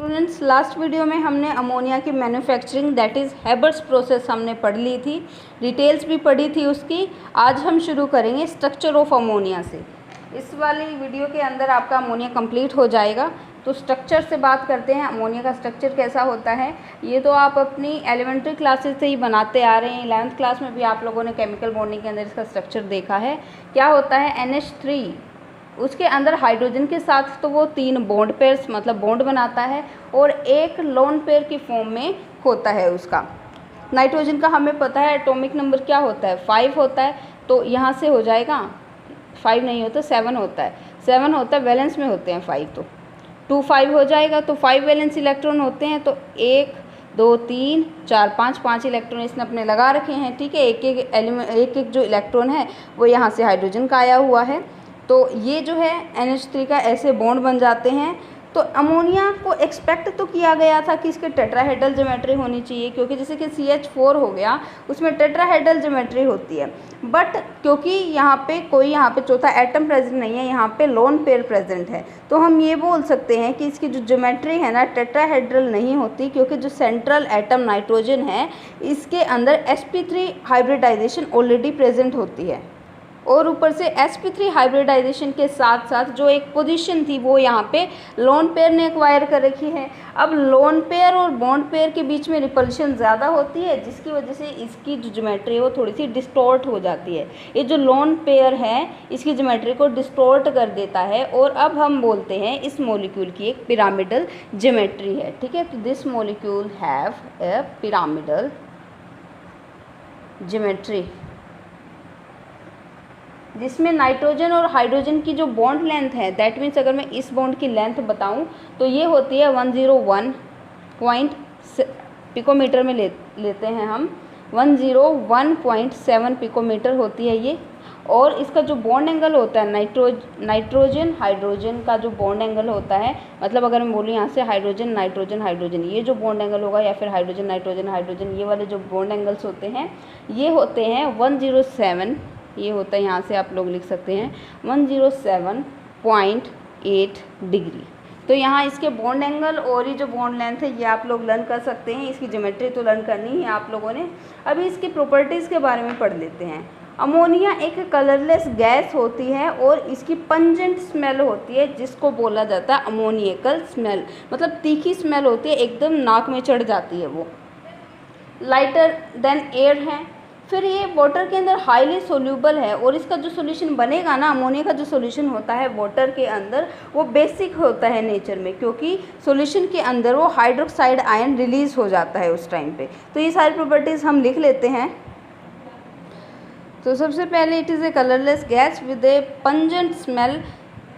Students, last video में हमने ammonia की manufacturing that is Haber's process हमने पढ़ ली थी, डिटेल्स भी पढ़ी थी उसकी। आज हम शुरू करेंगे स्ट्रक्चर ऑफ अमोनिया से। इस वाली वीडियो के अंदर आपका अमोनिया कंप्लीट हो जाएगा। तो स्ट्रक्चर से बात करते हैं, अमोनिया का स्ट्रक्चर कैसा होता है। ये तो आप अपनी एलिमेंट्री क्लासेस से ही बनाते आ रहे हैं। 11th क्लास में भी आप लोगों ने केमिकल बॉन्डिंग के अंदर इसका स्ट्रक्चर देखा है। क्या होता है, NH3 उसके अंदर हाइड्रोजन के साथ तो वो 3 बॉन्ड पेयर्स मतलब बॉन्ड बनाता है और एक लोन पेयर की फॉर्म में होता है उसका। नाइट्रोजन का हमें पता है एटॉमिक नंबर क्या होता है, 5 होता है। तो यहाँ से हो जाएगा 5 नहीं होता, 7 होता है। 7 होता है, वैलेंस में होते हैं 5, तो 2 5 हो जाएगा। तो 5 वैलेंस इलेक्ट्रॉन होते हैं। तो 1 2 3 4 5 इलेक्ट्रॉन इसने अपने लगा रखे हैं। ठीक है, एक एक जो इलेक्ट्रॉन है वो यहाँ से हाइड्रोजन का आया हुआ है। तो ये जो है NH3 का ऐसे बॉन्ड बन जाते हैं। तो अमोनिया को एक्सपेक्ट तो किया गया था कि इसके टेट्राहेड्रल ज्योमेट्री होनी चाहिए, क्योंकि जैसे कि CH4 हो गया उसमें टेट्राहेड्रल ज्योमेट्री होती है। बट क्योंकि यहाँ पे चौथा एटम प्रेजेंट नहीं है, यहाँ पे लोन पेयर प्रेजेंट है, तो हम ये बोल सकते हैं कि इसकी जो ज्योमेट्री है ना टेट्राहेड्रल नहीं होती, क्योंकि जो सेंट्रल एटम नाइट्रोजन है इसके अंदर sp3 हाइब्रिडाइजेशन ऑलरेडी प्रेजेंट होती है। और ऊपर से sp3 हाइब्रिडाइजेशन के साथ साथ जो एक पोजीशन थी वो यहाँ पे लोन पेयर ने एक्वायर कर रखी है। अब लोन पेयर और बॉन्ड पेयर के बीच में रिपल्शन ज़्यादा होती है, जिसकी वजह से इसकी जो ज्योमेट्री है वो थोड़ी सी डिस्टॉर्ट हो जाती है। ये जो लोन पेयर है इसकी ज्योमेट्री को डिस्टॉर्ट कर देता है। और अब हम बोलते हैं इस मॉलिक्यूल की एक पिरामिडल ज्योमेट्री है। ठीक है, तो this molecule have a pyramidal geometry, जिसमें नाइट्रोजन और हाइड्रोजन की जो बॉन्ड लेंथ है, दैट मीन्स अगर मैं इस बॉन्ड की लेंथ बताऊं तो ये होती है 101 पिकोमीटर में लेते हैं हम। 101.7 पिकोमीटर होती है ये। और इसका जो बॉन्ड एंगल होता है नाइट्रोजन हाइड्रोजन का जो बॉन्ड एंगल होता है, मतलब अगर मैं बोलूँ यहाँ से हाइड्रोजन नाइट्रोजन हाइड्रोजन, ये जो बॉन्ड एंगल होगा, या फिर हाइड्रोजन नाइट्रोजन हाइड्रोजन, ये वाले जो बॉन्ड एंगल्स होते हैं ये होते हैं 107। ये होता है, यहाँ से आप लोग लिख सकते हैं 107.8 डिग्री। तो यहाँ इसके बॉन्ड एंगल और ये जो बॉन्ड लेंथ है ये आप लोग लर्न कर सकते हैं। इसकी ज्योमेट्री तो लर्न करनी है आप लोगों ने। अभी इसकी प्रॉपर्टीज़ के बारे में पढ़ लेते हैं। अमोनिया एक कलरलेस गैस होती है और इसकी पंजेंट स्मेल होती है, जिसको बोला जाता है अमोनियकल स्मेल, मतलब तीखी स्मेल होती है, एकदम नाक में चढ़ जाती है वो। लाइटर देन एयर है। फिर ये वाटर के अंदर हाईली सोल्यूबल है और इसका जो सॉल्यूशन बनेगा ना, अमोनिया का जो सॉल्यूशन होता है वाटर के अंदर वो बेसिक होता है नेचर में, क्योंकि सॉल्यूशन के अंदर वो हाइड्रोक्साइड आयन रिलीज हो जाता है उस टाइम पे। तो ये सारी प्रॉपर्टीज़ हम लिख लेते हैं। तो सबसे पहले it is a colourless gas with a pungent smell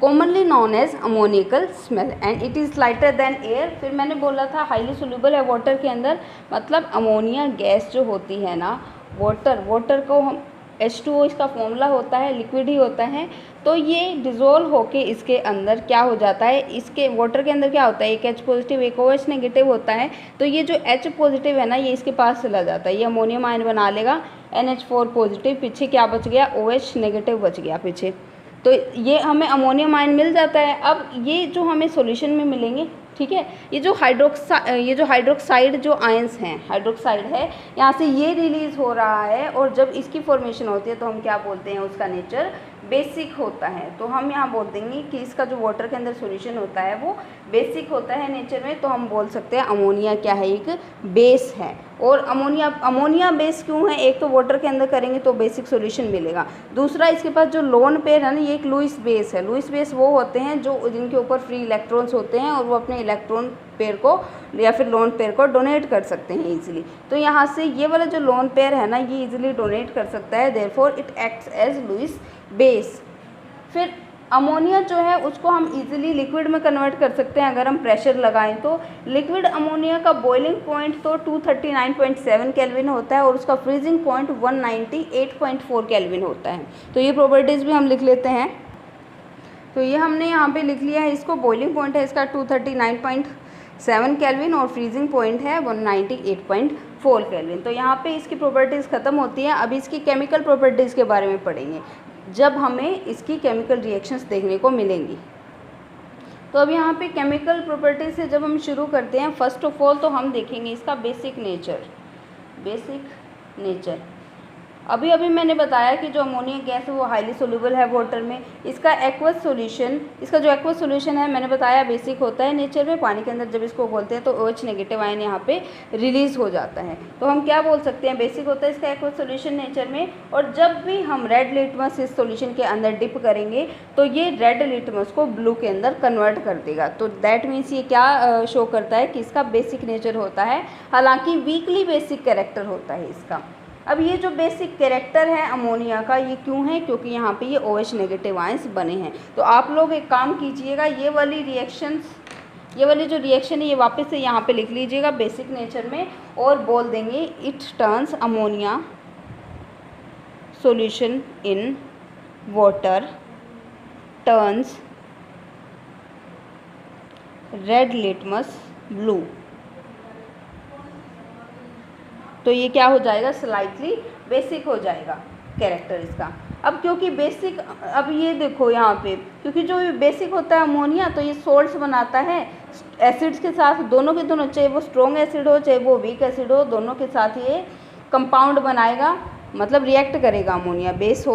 commonly known as ammoniacal smell and it is lighter than air. फिर मैंने बोला था हाईली सोल्यूबल है वाटर के अंदर, मतलब अमोनिया गैस जो होती है ना, वाटर को हम H2O इसका फॉर्मूला होता है, लिक्विड ही होता है। तो ये डिज़ोल्व होके इसके अंदर क्या हो जाता है, इसके वाटर के अंदर क्या होता है, एक H पॉजिटिव एक OH नेगेटिव होता है। तो ये जो H पॉजिटिव है ना ये इसके पास चला जाता है, ये अमोनियम आयन बना लेगा। NH4 पॉजिटिव, पीछे क्या बच गया, OH नेगेटिव बच गया पीछे। तो ये हमें अमोनियम आयन मिल जाता है। अब ये जो हमें सॉल्यूशन में मिलेंगे, ठीक है, ये जो हाइड्रोक्साइड जो आयंस हैं, हाइड्रोक्साइड है, यहाँ से ये रिलीज़ हो रहा है। और जब इसकी फॉर्मेशन होती है तो हम क्या बोलते हैं, उसका नेचर बेसिक होता है। तो हम यहाँ बोल देंगे कि इसका जो वाटर के अंदर सॉल्यूशन होता है वो बेसिक होता है नेचर में। तो हम बोल सकते हैं अमोनिया क्या है, एक बेस है। और अमोनिया बेस क्यों है, एक तो वाटर के अंदर करेंगे तो बेसिक सॉल्यूशन मिलेगा, दूसरा इसके पास जो लोन पेयर है ना ये एक लुईस बेस है। लुईस बेस वो होते हैं जो जिनके ऊपर फ्री इलेक्ट्रॉन्स होते हैं और वो अपने इलेक्ट्रॉन पेयर को या फिर लोन पेयर को डोनेट कर सकते हैं ईजिली। तो यहाँ से ये वाला जो लोन पेयर है ना ये ईजिली डोनेट कर सकता है, therefore it acts as Lewis base. फिर अमोनिया जो है उसको हम इजीली लिक्विड में कन्वर्ट कर सकते हैं अगर हम प्रेशर लगाएं तो। लिक्विड अमोनिया का बॉइलिंग पॉइंट तो 239.7 केल्विन होता है और उसका फ्रीजिंग पॉइंट 198.4 केल्विन होता है। तो ये प्रॉपर्टीज़ भी हम लिख लेते हैं। तो ये हमने यहाँ पे लिख लिया है, इसको बॉइलिंग पॉइंट है इसका 239.7 केल्विन और फ्रीजिंग पॉइंट है 198.4 केल्विन। तो यहाँ पे इसकी प्रॉपर्टीज़ ख़त्म होती हैं। अभी इसकी केमिकल प्रॉपर्टीज़ के बारे में पढ़ेंगे जब हमें इसकी केमिकल रिएक्शंस देखने को मिलेंगी। तो अब यहाँ पे केमिकल प्रॉपर्टी से जब हम शुरू करते हैं, फर्स्ट ऑफ ऑल तो हम देखेंगे इसका बेसिक नेचर। अभी मैंने बताया कि जो अमोनिया गैस है वो हाईली सोल्यूबल है वाटर में। इसका एक्वस सॉल्यूशन, इसका जो एक्वस सॉल्यूशन है मैंने बताया बेसिक होता है नेचर में। पानी के अंदर जब इसको बोलते हैं तो OH नेगेटिव आयन यहाँ पे रिलीज हो जाता है। तो हम क्या बोल सकते हैं, बेसिक होता है इसका एक्वस सॉल्यूशन नेचर में। और जब भी हम रेड लिटमस इस सॉल्यूशन के अंदर डिप करेंगे तो ये रेड लिटमस को ब्लू के अंदर कन्वर्ट कर देगा। तो दैट मीन्स ये क्या शो करता है कि इसका बेसिक नेचर होता है, हालांकि वीकली बेसिक कैरेक्टर होता है इसका। अब ये जो बेसिक कैरेक्टर है अमोनिया का, ये क्यों है, क्योंकि यहाँ पे ये OH नेगेटिव आयंस बने हैं। तो आप लोग एक काम कीजिएगा, ये वाली जो रिएक्शन है ये वापस से यहाँ पे लिख लीजिएगा बेसिक नेचर में, और बोल देंगे it turns ammonia solution in water turns red litmus blue. तो ये क्या हो जाएगा, स्लाइटली बेसिक हो जाएगा कैरेक्टर इसका। अब क्योंकि बेसिक, अब ये देखो यहाँ पे, क्योंकि जो बेसिक होता है अमोनिया तो ये सोल्ट्स बनाता है एसिड्स के साथ, दोनों के दोनों, चाहे वो स्ट्रॉन्ग एसिड हो चाहे वो वीक एसिड हो, दोनों के साथ ये कंपाउंड बनाएगा, मतलब रिएक्ट करेगा अमोनिया। बेस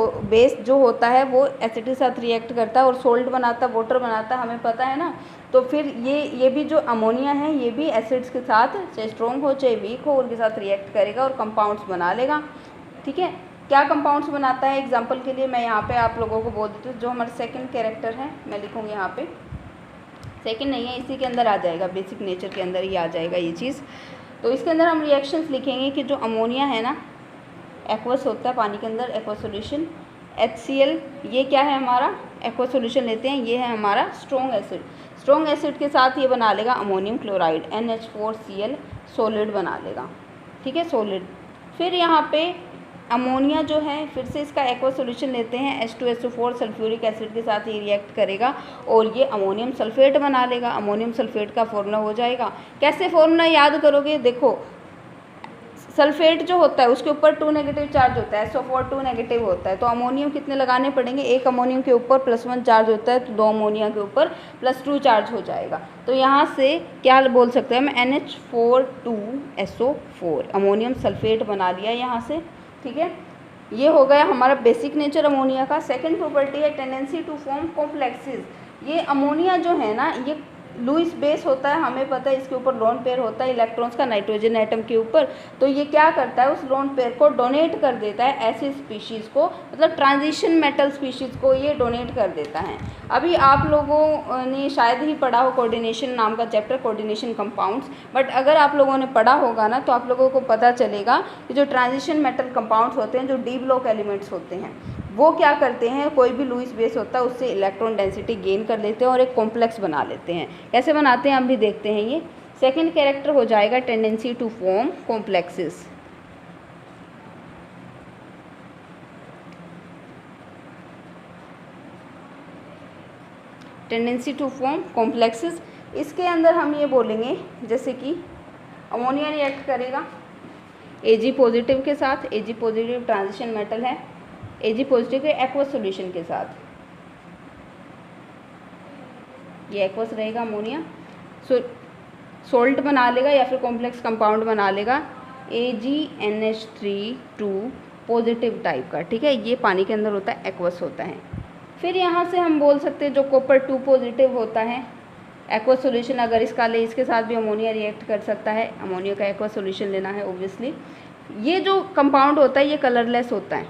जो होता है वो एसिड के साथ रिएक्ट करता है और सोल्ट बनाता है, वाटर बनाता है, हमें पता है ना। तो फिर ये भी जो अमोनिया है ये भी एसिड्स के साथ, चाहे स्ट्रॉन्ग हो चाहे वीक हो, उनके साथ रिएक्ट करेगा और कंपाउंड्स बना लेगा। ठीक है, क्या कंपाउंड्स बनाता है, एग्जांपल के लिए मैं यहाँ पे आप लोगों को बोल देती हूँ। जो हमारा सेकंड कैरेक्टर है, मैं लिखूँगी यहाँ पे, सेकंड नहीं है, इसी के अंदर आ जाएगा, बेसिक नेचर के अंदर ही आ जाएगा ये चीज़। तो इसके अंदर हम रिएक्शंस लिखेंगे कि जो अमोनिया है ना, एक्वस होता है पानी के अंदर, एक्वस सॉल्यूशन HCl, ये क्या है हमारा एक्वस सॉल्यूशन लेते हैं, ये है हमारा स्ट्रॉन्ग एसिड के साथ ये बना लेगा अमोनियम क्लोराइड NH4Cl सॉलिड बना लेगा। ठीक है, सॉलिड। फिर यहाँ पे अमोनिया जो है, फिर से इसका एक्वस सॉल्यूशन लेते हैं H2SO4 सल्फ्यूरिक एसिड के साथ ये रिएक्ट करेगा और ये अमोनियम सल्फेट बना लेगा। अमोनियम सल्फेट का फॉर्मूला हो जाएगा, कैसे फॉर्मूला याद करोगे, देखो सल्फेट जो होता है उसके ऊपर 2 नेगेटिव चार्ज होता है, SO4 2 नेगेटिव होता है, तो अमोनियम कितने लगाने पड़ेंगे, एक अमोनियम के ऊपर +1 चार्ज होता है तो 2 अमोनिया के ऊपर +2 चार्ज हो जाएगा। तो यहाँ से क्या बोल सकते हैं हम, NH4 अमोनियम सल्फेट बना लिया यहाँ से। ठीक है, ये हो गया हमारा बेसिक नेचर अमोनिया का। सेकेंड प्रॉपर्टी है टेंडेंसी टू फॉर्म कॉम्प्लेक्सेस। ये अमोनिया जो है ना, ये लुईस बेस होता है, हमें पता है, इसके ऊपर लोन पेयर होता है इलेक्ट्रॉन्स का नाइट्रोजन एटम के ऊपर। तो ये क्या करता है, उस लोन पेयर को डोनेट कर देता है ऐसी स्पीशीज़ को, मतलब ट्रांजिशन मेटल स्पीशीज़ को ये डोनेट कर देता है। अभी आप लोगों ने शायद ही पढ़ा हो कोऑर्डिनेशन नाम का चैप्टर, कोऑर्डिनेशन कंपाउंड्स, बट अगर आप लोगों ने पढ़ा होगा ना तो आप लोगों को पता चलेगा कि जो ट्रांजिशन मेटल कंपाउंड्स होते हैं, जो डी ब्लॉक एलिमेंट्स होते हैं, वो क्या करते हैं, कोई भी लुईस बेस होता है उससे इलेक्ट्रॉन डेंसिटी गेन कर लेते हैं और एक कॉम्प्लेक्स बना लेते हैं। कैसे बनाते हैं हम भी देखते हैं। ये सेकंड कैरेक्टर हो जाएगा tendency to form complexes. Tendency to form complexes, इसके अंदर हम ये बोलेंगे जैसे कि अमोनिया रिएक्ट करेगा Ag पॉजिटिव के साथ, Ag पॉजिटिव ट्रांजिशन मेटल है, Ag पॉजिटिव के एक्वस सॉल्यूशन के साथ, ये एक्वस रहेगा अमोनिया, सोल्ट बना लेगा या फिर कॉम्प्लेक्स कंपाउंड बना लेगा AgNH3 पॉजिटिव टाइप का। ठीक है, ये पानी के अंदर होता है, एक्वस होता है। फिर यहाँ से हम बोल सकते हैं जो कॉपर 2 पॉजिटिव होता है, एक्वस सॉल्यूशन अगर इसका ले, इसके साथ भी अमोनिया रिएक्ट कर सकता है, अमोनिया का एक्वस सॉल्यूशन लेना है ऑब्वियसली। ये जो कंपाउंड होता है ये कलरलेस होता है।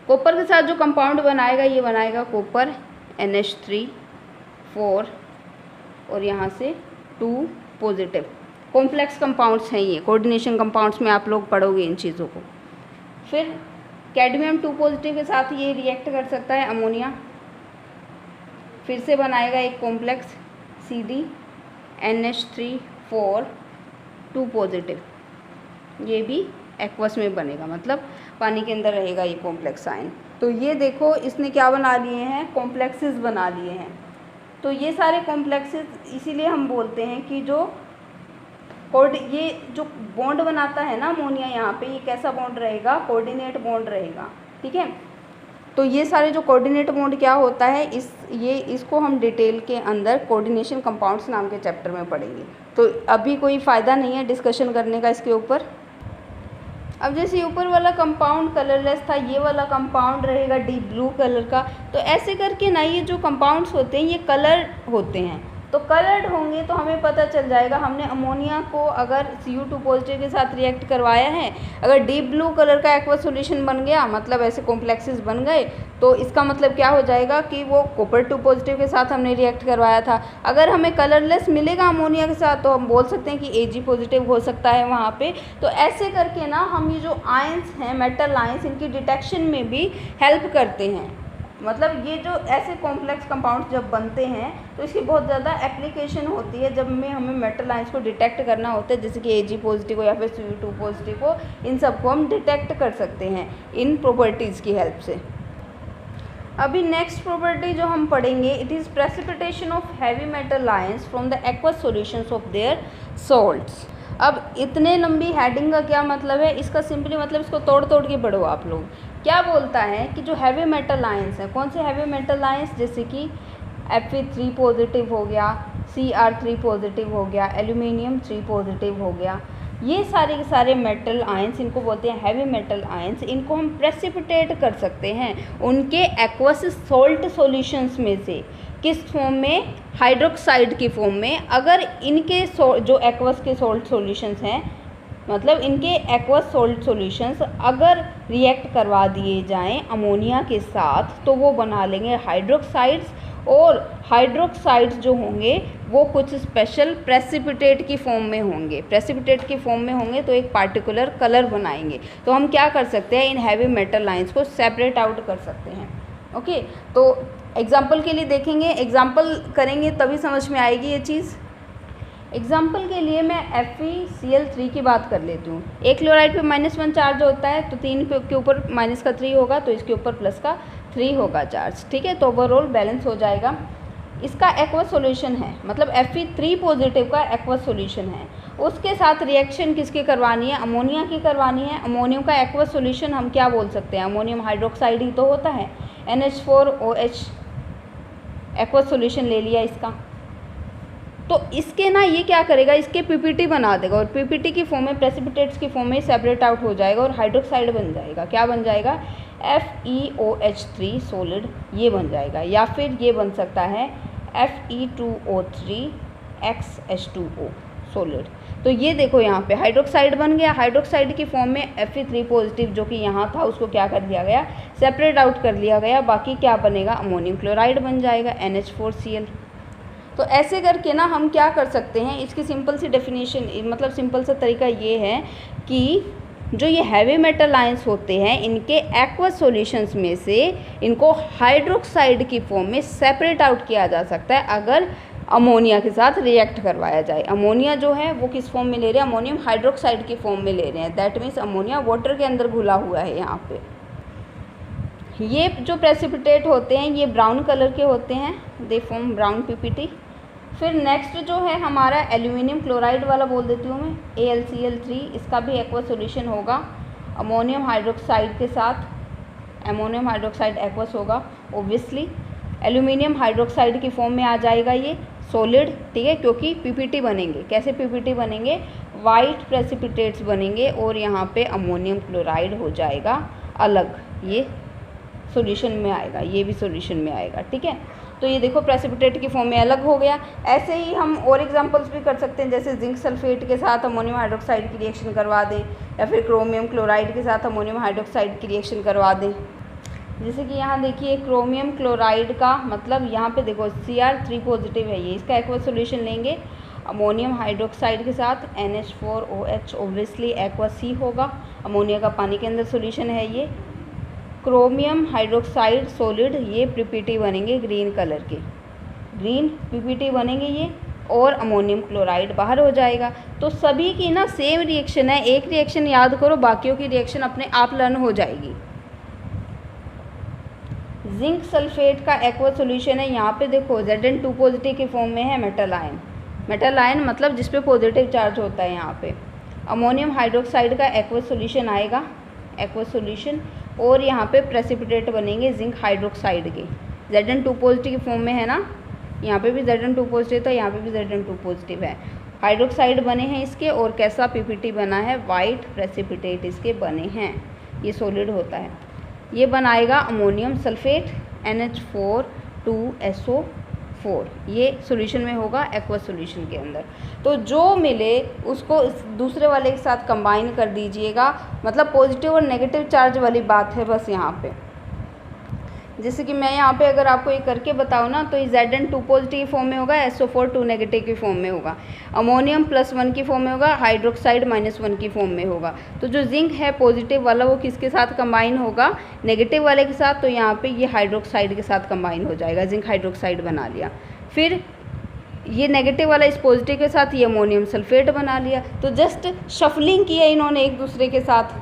कॉपर के साथ जो कंपाउंड बनाएगा ये बनाएगा कॉपर NH3 और यहाँ से 2 पॉजिटिव। कॉम्प्लेक्स कंपाउंड्स हैं ये, कोऑर्डिनेशन कंपाउंड्स में आप लोग पढ़ोगे इन चीज़ों को। फिर कैडमियम 2 पॉजिटिव के साथ ये रिएक्ट कर सकता है अमोनिया, फिर से बनाएगा एक कॉम्प्लेक्स CdNH3 2 पॉजिटिव, ये भी एक्वस में बनेगा, मतलब पानी के अंदर रहेगा ये कॉम्प्लेक्स आयन। तो ये देखो इसने क्या बना लिए हैं, कॉम्प्लेक्सेस बना लिए हैं। तो ये सारे कॉम्प्लेक्सेस इसीलिए हम बोलते हैं कि ये जो बॉन्ड बनाता है ना अमोनिया, यहाँ पे ये कैसा बॉन्ड रहेगा, कोऑर्डिनेट बॉन्ड रहेगा। ठीक है, तो ये सारे जो कोऑर्डिनेट बॉन्ड क्या होता है, इसको हम डिटेल के अंदर कोऑर्डिनेशन कंपाउंड्स नाम के चैप्टर में पढ़ेंगे। तो अभी कोई फ़ायदा नहीं है डिस्कशन करने का इसके ऊपर। अब जैसे ऊपर वाला कंपाउंड कलरलेस था, ये वाला कंपाउंड रहेगा डीप ब्लू कलर का। तो ऐसे करके ना ये जो कंपाउंड्स होते हैं ये कलर होते हैं, तो कलर्ड होंगे तो हमें पता चल जाएगा हमने अमोनिया को अगर Cu2 पॉजिटिव के साथ रिएक्ट करवाया है, अगर डीप ब्लू कलर का एक्वा सॉल्यूशन बन गया, मतलब ऐसे कॉम्प्लेक्सेस बन गए, तो इसका मतलब क्या हो जाएगा कि वो Copper2 पॉजिटिव के साथ हमने रिएक्ट करवाया था। अगर हमें कलरलेस मिलेगा अमोनिया के साथ तो हम बोल सकते हैं कि Ag पॉजिटिव हो सकता है वहाँ पे। तो ऐसे करके ना हम ये जो आयंस हैं, मेटल आयंस, इनकी डिटेक्शन में भी हेल्प करते हैं। मतलब ये जो ऐसे कॉम्प्लेक्स कंपाउंड्स जब बनते हैं तो इसकी बहुत ज़्यादा एप्लीकेशन होती है जब हमें मेटल आयंस को डिटेक्ट करना होता है, जैसे कि Ag पॉजिटिव हो या फिर Cu2 पॉजिटिव हो, इन सबको हम डिटेक्ट कर सकते हैं इन प्रॉपर्टीज़ की हेल्प से। अभी नेक्स्ट प्रॉपर्टी जो हम पढ़ेंगे, it is precipitation of heavy metal ions from the aqueous solutions of their salts. अब इतने लंबी हेडिंग का क्या मतलब है, इसका सिंपली मतलब इसको तोड़ तोड़ के पढ़ो आप लोग। क्या बोलता है कि जो हैवी मेटल आयंस हैं, कौन से हैवी मेटल आयंस, जैसे कि Fe3 पॉजिटिव हो गया, Cr3 पॉजिटिव हो गया, एल्यूमिनियम 3 पॉजिटिव हो गया, ये सारे के सारे मेटल आयंस, इनको बोलते हैं हैवी मेटल आयंस। इनको हम प्रेसिपिटेट कर सकते हैं उनके एक्वस सॉल्ट सॉल्यूशंस में से। किस फॉर्म में, हाइड्रोक्साइड की फॉर्म में। अगर इनके जो एक्वस के सॉल्ट सॉल्यूशंस हैं, मतलब इनके एक्वस सॉल्ट सॉल्यूशंस अगर रिएक्ट करवा दिए जाएं अमोनिया के साथ तो वो बना लेंगे हाइड्रोक्साइड्स, और हाइड्रोक्साइड्स जो होंगे वो कुछ स्पेशल प्रेसिपिटेट की फॉर्म में होंगे। प्रेसिपिटेट की फॉर्म में होंगे तो एक पार्टिकुलर कलर बनाएंगे। तो हम क्या कर सकते हैं, इन हैवी मेटल आयंस को सेपरेट आउट कर सकते हैं। ओके, तो एग्जाम्पल के लिए देखेंगे, एग्जाम्पल करेंगे तभी समझ में आएगी ये चीज़। एग्जाम्पल के लिए मैं FeCl3 की बात कर लेती हूँ। एक क्लोराइड पे -1 चार्ज होता है, तो 3 के ऊपर माइनस का 3 होगा, तो इसके ऊपर प्लस का 3 होगा चार्ज। ठीक है, तो ओवरऑल बैलेंस हो जाएगा। इसका एक्वस सॉल्यूशन है, मतलब Fe3 पॉजिटिव का एक्वस सॉल्यूशन है। उसके साथ रिएक्शन किसकी करवानी है, अमोनिया की करवानी है। अमोनियम का एक्वस सॉल्यूशन हम क्या बोल सकते हैं, अमोनियम हाइड्रोक्साइड ही तो होता है। NH4OH एक्वस सॉल्यूशन ले लिया इसका। तो इसके ना ये क्या करेगा, इसके PPT बना देगा, और PPT की फॉर्म में, प्रेसिपिटेट्स की फॉर्म में सेपरेट आउट हो जाएगा और हाइड्रोक्साइड बन जाएगा। क्या बन जाएगा, FeOH3 सॉलिड, ये बन जाएगा। या फिर ये बन सकता है Fe2O3XH2O सॉलिड। तो ये देखो यहाँ पे हाइड्रोक्साइड बन गया। हाइड्रोक्साइड की फॉर्म में Fe3 पॉजिटिव जो कि यहाँ था उसको क्या कर दिया गया, सेपरेट आउट कर लिया गया। बाकी क्या बनेगा, अमोनियम क्लोराइड बन जाएगा, NH4Cl। तो ऐसे करके ना हम क्या कर सकते हैं, इसकी सिंपल सी डेफिनेशन, मतलब सिंपल सा तरीका ये है कि जो ये हैवी मेटल आयंस होते हैं इनके एक्वस सॉल्यूशंस में से इनको हाइड्रोक्साइड की फॉर्म में सेपरेट आउट किया जा सकता है अगर अमोनिया के साथ रिएक्ट करवाया जाए। अमोनिया जो है वो किस फॉर्म में ले रहे हैं, अमोनियम हाइड्रोक्साइड की फॉर्म में ले रहे हैं। दैट मीन्स अमोनिया वाटर के अंदर घुला हुआ है यहाँ पे। ये जो प्रेसिपिटेट होते हैं ये ब्राउन कलर के होते हैं, दे फॉर्म ब्राउन PPT। फिर नेक्स्ट जो है हमारा एल्यूमिनियम क्लोराइड वाला बोल देती हूँ मैं, AlCl3। इसका भी एक्वा सॉल्यूशन होगा अमोनियम हाइड्रोक्साइड के साथ। अमोनियम हाइड्रोक्साइड एक्वस होगा ओब्वियसली। एल्यूमिनियम हाइड्रोक्साइड की फॉर्म में आ जाएगा ये सॉलिड, ठीक है, क्योंकि PPT बनेंगे। कैसे PPT बनेंगे, वाइट प्रेसिपिटेट्स बनेंगे और यहाँ पे अमोनियम क्लोराइड हो जाएगा अलग, ये सॉल्यूशन में आएगा, ये भी सॉल्यूशन में आएगा। ठीक है, तो ये देखो प्रेसिपिटेट की फॉर्म में अलग हो गया। ऐसे ही हम और एग्जांपल्स भी कर सकते हैं, जैसे जिंक सल्फेट के साथ अमोनियम हाइड्रोक्साइड की रिएक्शन करवा दें, या फिर क्रोमियम क्लोराइड के साथ अमोनियम हाइड्रोक्साइड की रिएक्शन करवा दें। जैसे कि यहाँ देखिए क्रोमियम क्लोराइड का मतलब यहाँ पे देखो Cr3 पॉजिटिव है ये, इसका एक्वस सॉल्यूशन लेंगे अमोनियम हाइड्रोक्साइड के साथ NH4OH, ओब्वियसली एक्वा C होगा, अमोनिया का पानी के अंदर सॉल्यूशन है ये। क्रोमियम हाइड्रोक्साइड सॉलिड, ये PPT बनेंगे ग्रीन कलर के, ग्रीन PPT बनेंगे ये, और अमोनियम क्लोराइड बाहर हो जाएगा। तो सभी की ना सेम रिएक्शन है, एक रिएक्शन याद करो, बाकियों की रिएक्शन अपने आप लर्न हो जाएगी। जिंक सल्फेट का एक्वा सॉल्यूशन है, यहाँ पे देखो Zn2 पॉजिटिव की फॉर्म में है मेटल आयन। मेटल आयन मतलब जिस पे पॉजिटिव चार्ज होता है यहाँ पे। अमोनियम हाइड्रोक्साइड का एक्वा सॉल्यूशन आएगा, एक्वा सॉल्यूशन, और यहाँ पे प्रेसिपिटेट बनेंगे जिंक हाइड्रोक्साइड के। Zn2 पॉजिटिव की फॉर्म में है ना, यहाँ पे भी Zn2 पॉजिटिव था, यहाँ पे भी Zn2 पॉजिटिव है। हाइड्रोक्साइड बने हैं इसके, और कैसा पीपीटी बना है, वाइट प्रेसिपिटेट इसके बने हैं। ये सॉलिड होता है। ये बनाएगा अमोनियम सल्फेट NH4 2SO4। ये सॉल्यूशन में होगा, एक्वस सॉल्यूशन के अंदर। तो जो मिले उसको दूसरे वाले के साथ कंबाइन कर दीजिएगा। मतलब पॉजिटिव और नेगेटिव चार्ज वाली बात है बस यहाँ पे। जैसे कि मैं यहाँ पे अगर आपको ये करके बताऊँ ना, तो ये Zn2 पॉजिटिव फॉर्म में होगा, SO4 2 नेगेटिव की फॉर्म में होगा, अमोनियम +1 की फॉर्म में होगा, हाइड्रोक्साइड -1 की फॉर्म में होगा। तो जो जिंक है पॉजिटिव वाला वो किसके साथ कंबाइन होगा, नेगेटिव वाले के साथ। तो यहाँ पे ये हाइड्रोक्साइड के साथ कंबाइन हो जाएगा, जिंक हाइड्रोक्साइड बना लिया। फिर ये नेगेटिव वाला इस पॉजिटिव के साथ ये अमोनियम सल्फेट बना लिया। तो जस्ट शफलिंग किया इन्होंने एक दूसरे के साथ।